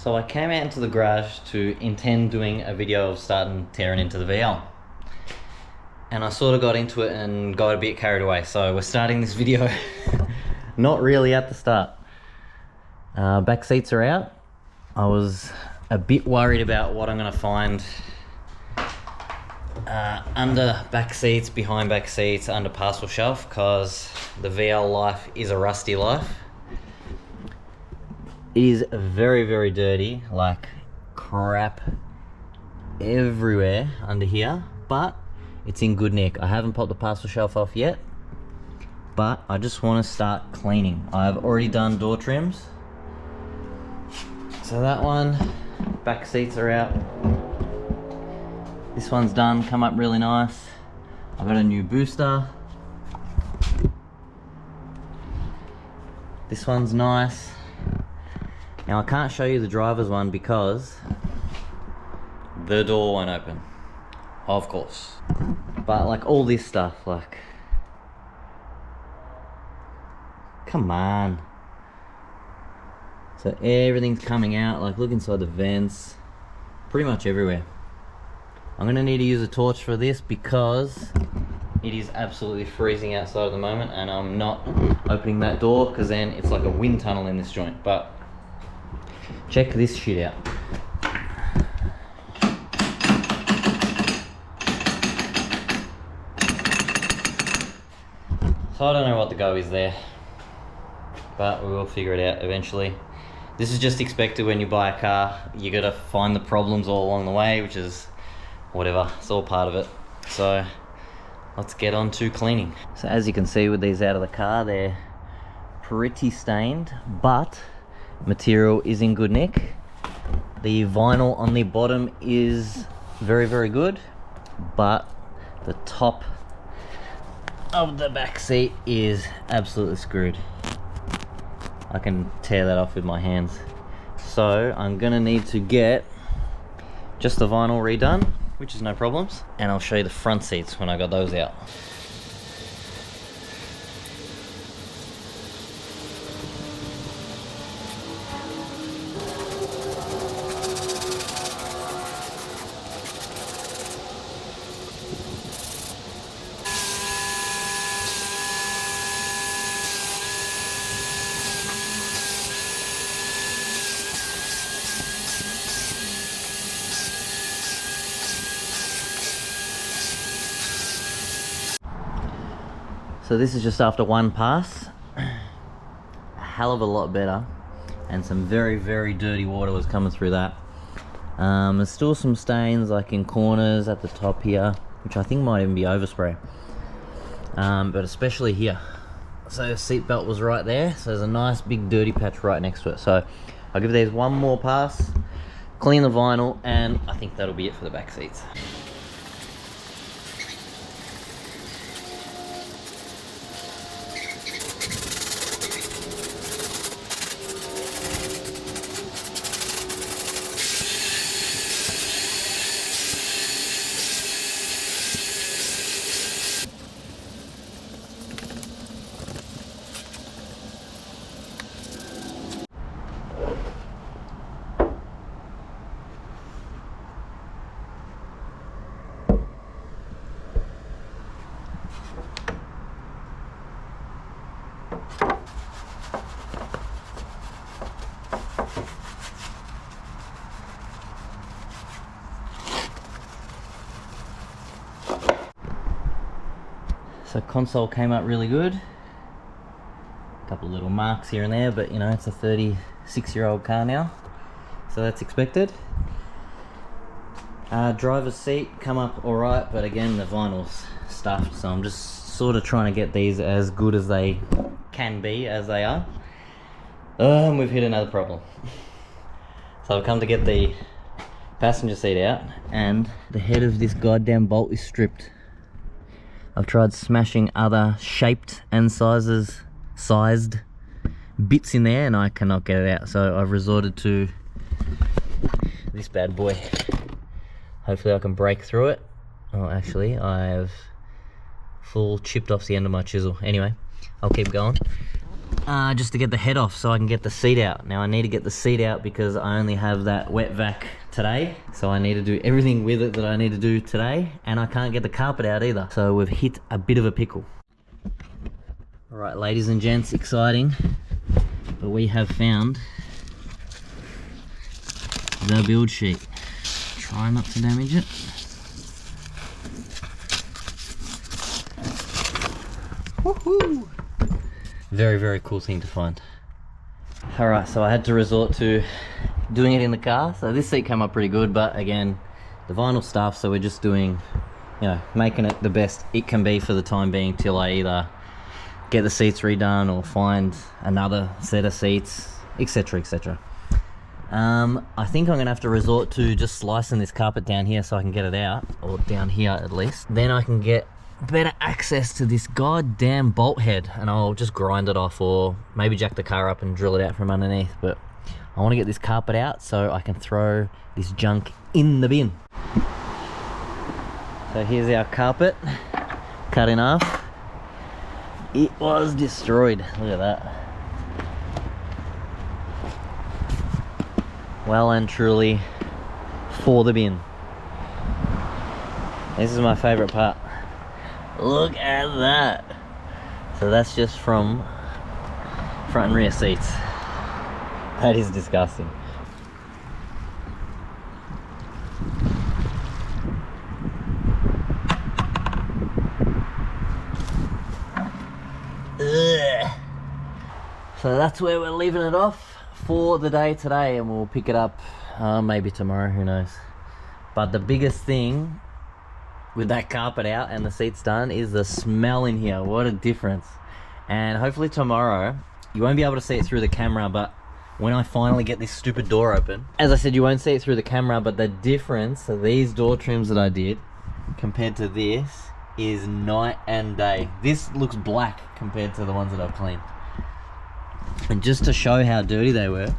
So I came out into the garage to intend doing a video of tearing into the VL. And I sort of got into it and got a bit carried away. So we're starting this video not really at the start. Back seats are out. I was a bit worried about what I'm gonna find under back seats, behind back seats, under parcel shelf, because the VL life is a rusty life. It is very, very dirty, like crap everywhere under here, but it's in good nick. I haven't popped the parcel shelf off yet, but I just want to start cleaning. I've already done door trims. So that one, back seats are out. This one's done, come up really nice. I've got a new booster. This one's nice. Now I can't show you the driver's one because the door won't open, of course. But like all this stuff, like, come on. So everything's coming out, like look inside the vents, pretty much everywhere. I'm gonna need to use a torch for this because it is absolutely freezing outside at the moment, and I'm not opening that door because then it's like a wind tunnel in this joint. But check this shit out. So I don't know what the go is there, but we will figure it out eventually. This is just expected when you buy a car. You gotta find the problems all along the way, which is whatever, it's all part of it. So let's get on to cleaning. So as you can see with these out of the car, they're pretty stained, but material is in good nick. The vinyl on the bottom is very, very good, but the top of the back seat is absolutely screwed. I can tear that off with my hands. So I'm gonna need to get just the vinyl redone, which is no problems, and I'll show you the front seats when I got those out. So this is just after one pass. A hell of a lot better, and some very, very dirty water was coming through that. There's still some stains like in corners at the top here, which I think might even be overspray, but especially here. So the seat belt was right there, so there's a nice big dirty patch right next to it. So I'll give these one more pass, clean the vinyl, and I think that'll be it for the back seats. So console came up really good. A couple of little marks here and there, but you know, it's a 36-year-old car now, so that's expected. Driver's seat come up all right, but again, the vinyl's stuffed, so I'm just sort of trying to get these as good as they can be, as they are. We've hit another problem. So I've come to get the passenger seat out, and the head of this goddamn bolt is stripped. I've tried smashing other shaped and sized bits in there, and I cannot get it out, so I've resorted to this bad boy. Hopefully I can break through it. Oh, actually, I have full chipped off the end of my chisel. Anyway, I'll keep going. just to get the head off so I can get the seat out. Now I need to get the seat out because I only have that wet vac today, so I need to do everything with it that I need to do today, and I can't get the carpet out either. So we've hit a bit of a pickle. All right, ladies and gents, exciting, but we have found the build sheet. Try not to damage it. Woohoo! Very, very cool thing to find. All right, so I had to resort to doing it in the car. So this seat came up pretty good, but again, the vinyl stuff, so we're just doing, you know, making it the best it can be for the time being till I either get the seats redone or find another set of seats, etc, etc. I think I'm gonna have to resort to just slicing this carpet down here so I can get it out, or down here at least. Then I can get better access to this goddamn bolt head, and I'll just grind it off, or maybe jack the car up and drill it out from underneath. But I want to get this carpet out so I can throw this junk in the bin. So here's our carpet, cut in half. It was destroyed, look at that. Well and truly for the bin. This is my favorite part. Look at that. So that's just from front and rear seats. That is disgusting. Ugh. So that's where we're leaving it off for the day today, and we'll pick it up maybe tomorrow, who knows. But the biggest thing with that carpet out and the seats done is the smell in here. What a difference. And hopefully tomorrow you won't be able to see it through the camera, but when I finally get this stupid door open, as I said, you won't see it through the camera, but the difference of these door trims that I did compared to this is night and day. This looks black compared to the ones that I've cleaned. And just to show how dirty they were,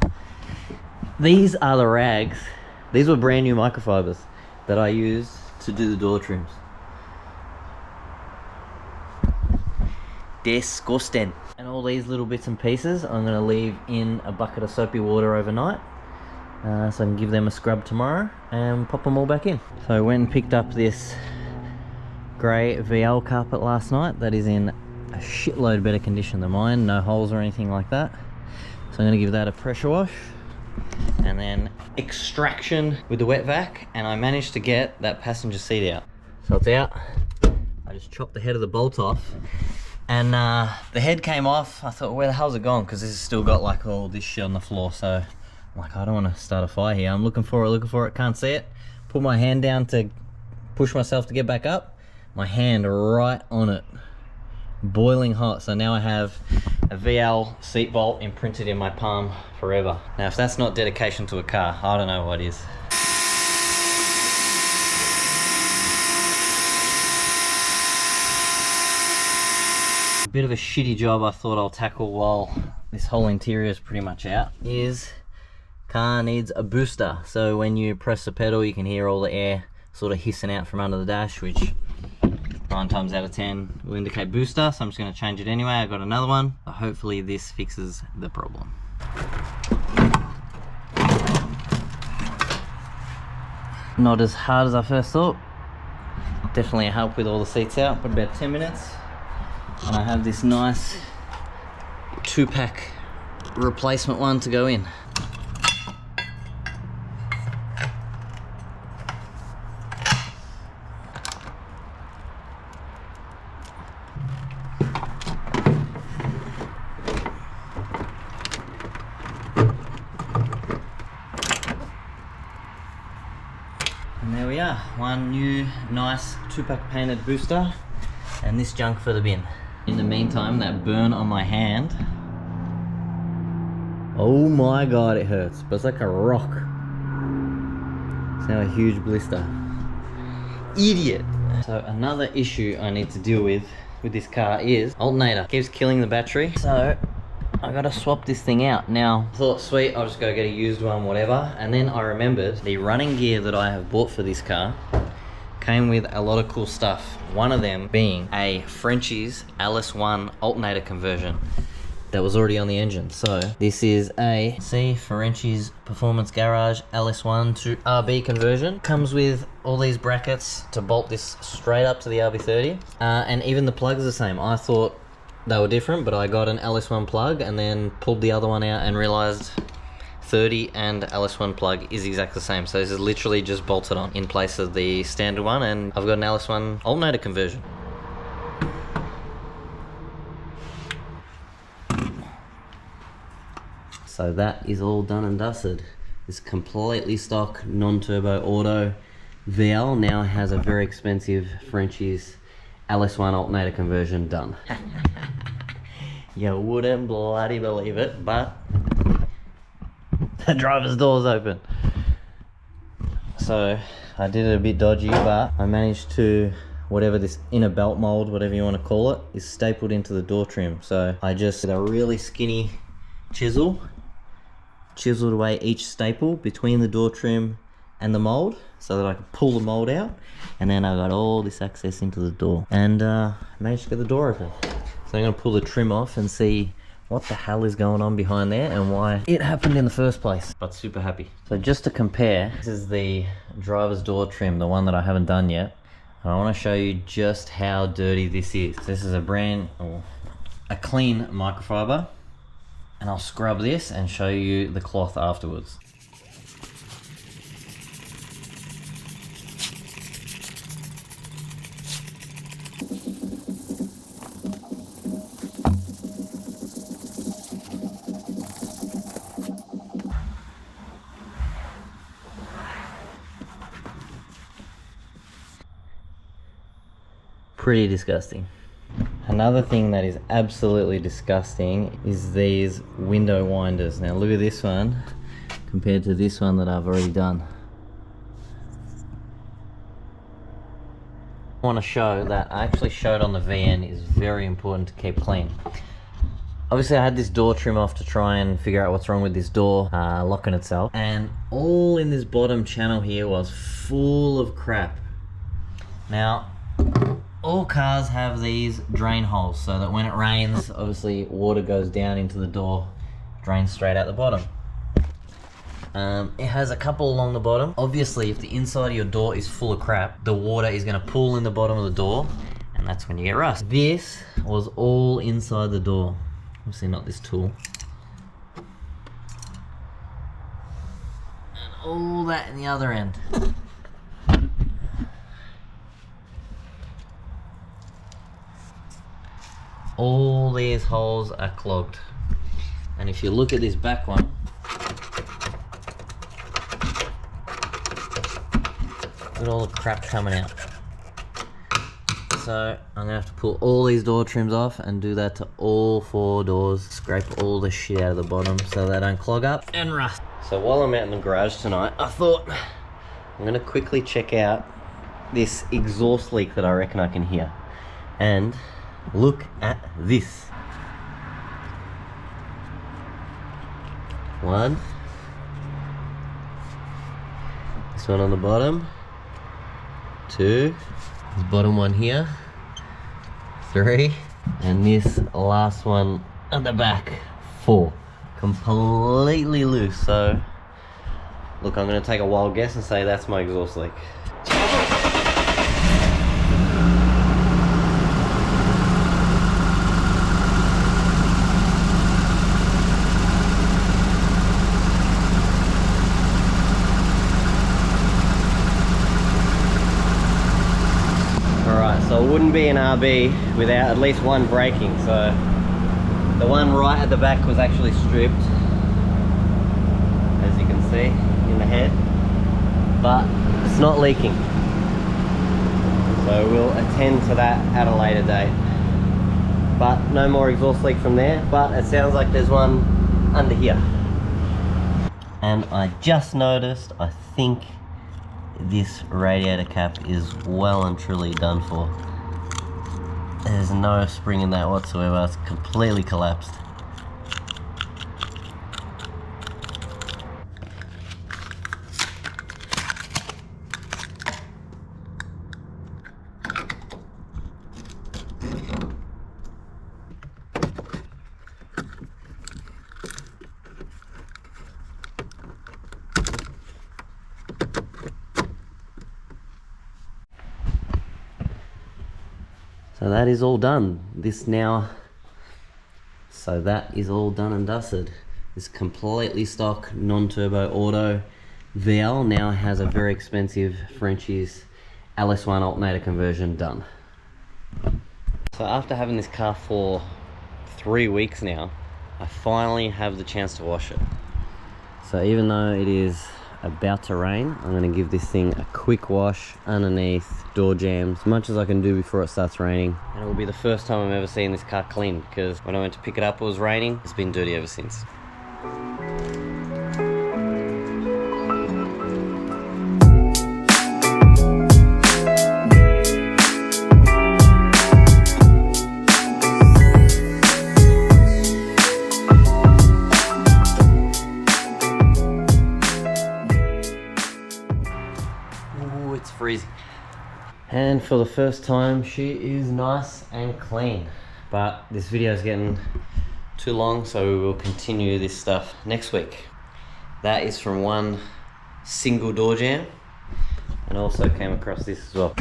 these are the rags. These were brand new microfibers that I used to do the door trims. Disgusting. And all these little bits and pieces I'm going to leave in a bucket of soapy water overnight, so I can give them a scrub tomorrow and pop them all back in. So I went and picked up this grey VL carpet last night that is in a shitload better condition than mine, no holes or anything like that. So I'm going to give that a pressure wash and then extraction with the wet vac, and I managed to get that passenger seat out. So it's out. I just chopped the head of the bolt off, and the head came off. I thought, where the hell's it gone? Because this has still got like all this shit on the floor. So I'm like, I don't want to start a fire here. I'm looking for it, can't see it. Put my hand down to push myself to get back up. My hand right on it. Boiling hot. So now I have a VL seat bolt imprinted in my palm forever. Now if that's not dedication to a car, I don't know what is. A bit of a shitty job I thought I'll tackle while this whole interior is pretty much out is car needs a booster. So when you press the pedal, you can hear all the air sort of hissing out from under the dash, which 9 times out of 10 will indicate booster. So I'm just going to change it anyway. I got another one. Hopefully this fixes the problem. Not as hard as I first thought. Definitely a help with all the seats out, but about 10 minutes. And I have this nice 2-pack replacement one to go in. And there we are, one new nice 2-pack painted booster and this junk for the bin. In the meantime, that burn on my hand, oh my god, it hurts, but it's like a rock. It's now a huge blister. Idiot. So another issue I need to deal with this car is alternator. It keeps killing the battery, so I gotta swap this thing out. Now, I thought, sweet, I'll just go get a used one, whatever. And then I remembered the running gear that I have bought for this car came with a lot of cool stuff. One of them being a Frenchie's LS1 alternator conversion. that was already on the engine. So this is a Ferenczi's Performance Garage LS1 to RB conversion. Comes with all these brackets to bolt this straight up to the RB30, and even the plugs are the same. I thought they were different, but I got an LS1 plug and then pulled the other one out and realized 30 and LS1 plug is exactly the same. So this is literally just bolted on in place of the standard one, and I've got an LS1 alternator conversion. So that is all done and dusted. This completely stock non-turbo auto VL now has a very expensive Ferenczi's LS1 alternator conversion done. You wouldn't bloody believe it, but the driver's door's open. So I did it a bit dodgy, but I managed to, whatever this inner belt mold, whatever you want to call it, is stapled into the door trim. So I just did a really skinny chiseled away each staple between the door trim and the mold so that I could pull the mold out, and then I got all this access into the door and managed to get the door open. So I'm going to pull the trim off and see what the hell is going on behind there and why it happened in the first place. But super happy. So just to compare, this is the driver's door trim, the one that I haven't done yet. And I want to show you just how dirty this is. This is a clean microfiber, and I'll scrub this and show you the cloth afterwards. Pretty disgusting. Another thing that is absolutely disgusting is these window winders. Now look at this one compared to this one that I've already done. I want to show that I actually showed on the VN is very important to keep clean. Obviously I had this door trim off to try and figure out what's wrong with this door locking itself, and all in this bottom channel here was full of crap. Now all cars have these drain holes so that when it rains, obviously water goes down into the door, drains straight out the bottom. It has a couple along the bottom. Obviously if the inside of your door is full of crap, the water is going to pool in the bottom of the door, and that's when you get rust. This was all inside the door. Obviously not this tool. And all that in the other end. All these holes are clogged. And if you look at this back one, look at all the crap coming out. So I'm gonna have to pull all these door trims off and do that to all 4 doors. Scrape all the shit out of the bottom so they don't clog up and rust. So while I'm out in the garage tonight, I thought I'm gonna quickly check out this exhaust leak that I reckon I can hear. And look at this. One. This one on the bottom. 2. This bottom one here. 3. And this last one at the back. 4. Completely loose. So, look, I'm going to take a wild guess and say that's my exhaust leak. So it wouldn't be an RB without at least one braking. So the one right at the back was actually stripped, as you can see in the head, but it's not leaking. So we'll attend to that at a later date. But no more exhaust leak from there, but it sounds like there's one under here. And I just noticed, I think this radiator cap is well and truly done for. There's no spring in that whatsoever, it's completely collapsed. So that is all done. So that is all done and dusted. This completely stock non-turbo auto VL now has a very expensive Frenchie's LS1 alternator conversion done. So after having this car for 3 weeks now, I finally have the chance to wash it. So even though it is about to rain, I'm going to give this thing a quick wash underneath, door jambs, as much as I can do before it starts raining. And it will be the first time I've ever seen this car clean, because when I went to pick it up it was raining. It's been dirty ever since. It's freezing. And for the first time, she is nice and clean. But this video is getting too long, so we will continue this stuff next week. That is from one single door jamb, and also came across this as well.